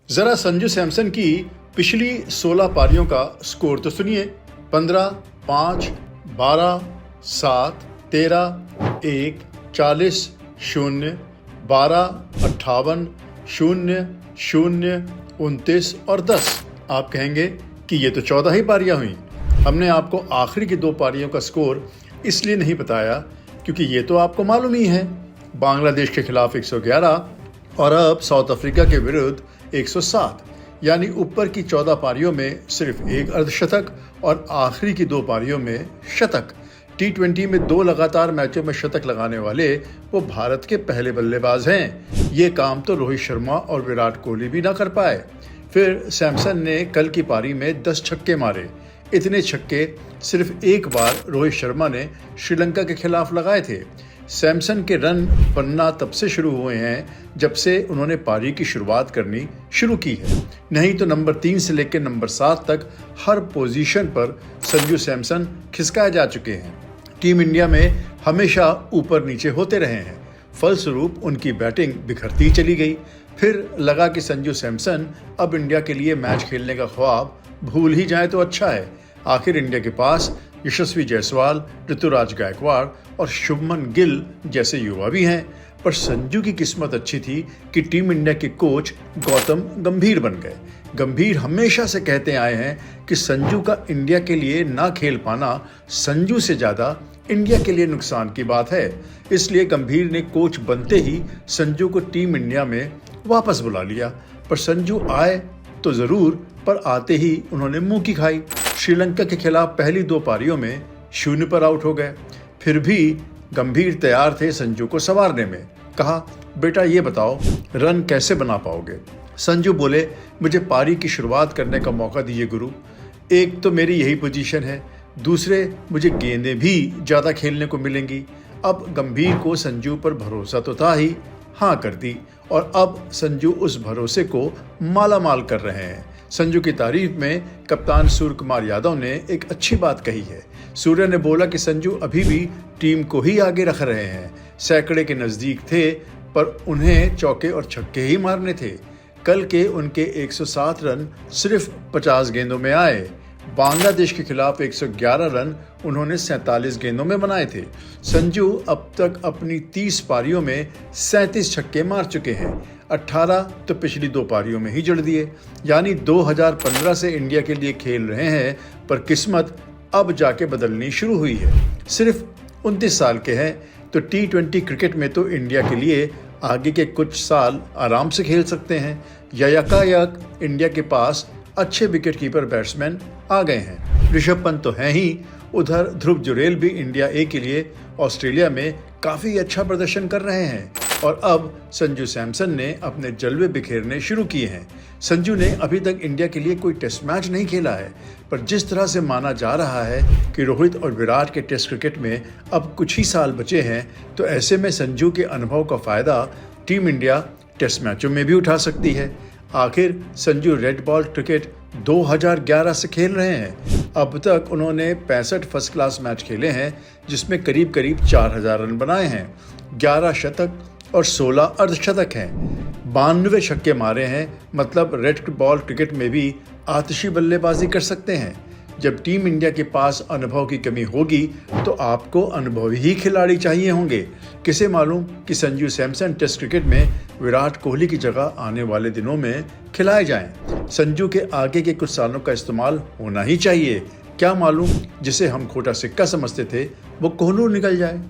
जरा संजू सैमसन की पिछली 16 पारियों का स्कोर तो सुनिए। 15, 5, 12, 7, 13, 1, 40, 0, 12, 58, 0, 0, 29 और 10। आप कहेंगे कि ये तो 14 ही पारियां हुई। हमने आपको आखिरी की 2 पारियों का स्कोर इसलिए नहीं बताया क्योंकि ये तो आपको मालूम ही है। बांग्लादेश के खिलाफ 111 और अब साउथ अफ्रीका के विरुद्ध 107, यानी ऊपर की 14 पारियों में सिर्फ 1 अर्धशतक और आखिरी की 2 पारियों में शतक। T20 में 2 लगातार मैचों में शतक लगाने वाले वो भारत के पहले बल्लेबाज हैं। ये काम तो रोहित शर्मा और विराट कोहली भी ना कर पाए। फिर सैमसन ने कल की पारी में 10 छक्के मारे। इतने छक्के सिर्फ एक बार रोहित शर्मा ने श्रीलंका के खिलाफ लगाए थे। सैमसन के रन बनना तब से शुरू हुए हैं जब से उन्होंने पारी की शुरुआत करनी शुरू की है। नहीं तो नंबर 3 से लेकर नंबर 7 तक हर पोजीशन पर संजू सैमसन खिसकाए जा चुके हैं। टीम इंडिया में हमेशा ऊपर नीचे होते रहे हैं। फलस्वरूप उनकी बैटिंग बिखरती चली गई। फिर लगा कि संजू सैमसन अब इंडिया के लिए मैच खेलने का ख्वाब भूल ही जाए तो अच्छा है। आखिर इंडिया के पास यशस्वी जायसवाल, ऋतुराज गायकवाड़ और शुभमन गिल जैसे युवा भी हैं। पर संजू की किस्मत अच्छी थी कि टीम इंडिया के कोच गौतम गंभीर बन गए। गंभीर हमेशा से कहते आए हैं कि संजू का इंडिया के लिए ना खेल पाना संजू से ज़्यादा इंडिया के लिए नुकसान की बात है। इसलिए गंभीर ने कोच बनते ही संजू को टीम इंडिया में वापस बुला लिया। पर संजू आए तो ज़रूर, पर आते ही उन्होंने मुंह की खाई। श्रीलंका के खिलाफ पहली 2 पारियों में 0 पर आउट हो गए। फिर भी गंभीर तैयार थे संजू को संवारने में। कहा, बेटा ये बताओ रन कैसे बना पाओगे। संजू बोले, मुझे पारी की शुरुआत करने का मौका दीजिए गुरु। एक तो मेरी यही पोजीशन है, दूसरे मुझे गेंदें भी ज़्यादा खेलने को मिलेंगी। अब गंभीर को संजू पर भरोसा तो था ही, हाँ कर दी और अब संजू उस भरोसे को मालामाल कर रहे हैं। संजू की तारीफ में कप्तान सूर्य कुमार यादव ने एक अच्छी बात कही है। सूर्य ने बोला कि संजू अभी भी टीम को ही आगे रख रहे हैं। सैकड़े के नज़दीक थे पर उन्हें चौके और छक्के ही मारने थे। कल के उनके 107 रन सिर्फ 50 गेंदों में आए। बांग्लादेश के खिलाफ 111 रन उन्होंने 47 गेंदों में बनाए थे। संजू अब तक अपनी 30 पारियों में 37 छक्के मार चुके हैं। 18 तो पिछली 2 पारियों में ही जड़ दिए। यानी 2015 से इंडिया के लिए खेल रहे हैं, पर किस्मत अब जाके बदलनी शुरू हुई है। सिर्फ 29 साल के हैं तो T20 क्रिकेट में तो इंडिया के लिए आगे के कुछ साल आराम से खेल सकते हैं। यकायक इंडिया के पास अच्छे विकेट कीपर बैट्समैन आ गए हैं। ऋषभ पंत तो हैं ही, उधर ध्रुव जुरेल भी इंडिया ए के लिए ऑस्ट्रेलिया में काफ़ी अच्छा प्रदर्शन कर रहे हैं। और अब संजू सैमसन ने अपने जलवे बिखेरने शुरू किए हैं। संजू ने अभी तक इंडिया के लिए कोई टेस्ट मैच नहीं खेला है, पर जिस तरह से माना जा रहा है कि रोहित और विराट के टेस्ट क्रिकेट में अब कुछ ही साल बचे हैं, तो ऐसे में संजू के अनुभव का फ़ायदा टीम इंडिया टेस्ट मैचों में भी उठा सकती है। आखिर संजू रेड बॉल क्रिकेट 2011 से खेल रहे हैं। अब तक उन्होंने 65 फर्स्ट क्लास मैच खेले हैं, जिसमें करीब करीब 4000 रन बनाए हैं। 11 शतक और 16 अर्धशतक हैं। 92 छक्के मारे हैं। मतलब रेड बॉल क्रिकेट में भी आतिशी बल्लेबाजी कर सकते हैं। जब टीम इंडिया के पास अनुभव की कमी होगी तो आपको अनुभवी ही खिलाड़ी चाहिए होंगे। किसे मालूम कि संजू सैमसन टेस्ट क्रिकेट में विराट कोहली की जगह आने वाले दिनों में खिलाए जाएं। संजू के आगे के कुछ सालों का इस्तेमाल होना ही चाहिए। क्या मालूम जिसे हम खोटा सिक्का समझते थे वो कोहनूर निकल जाए।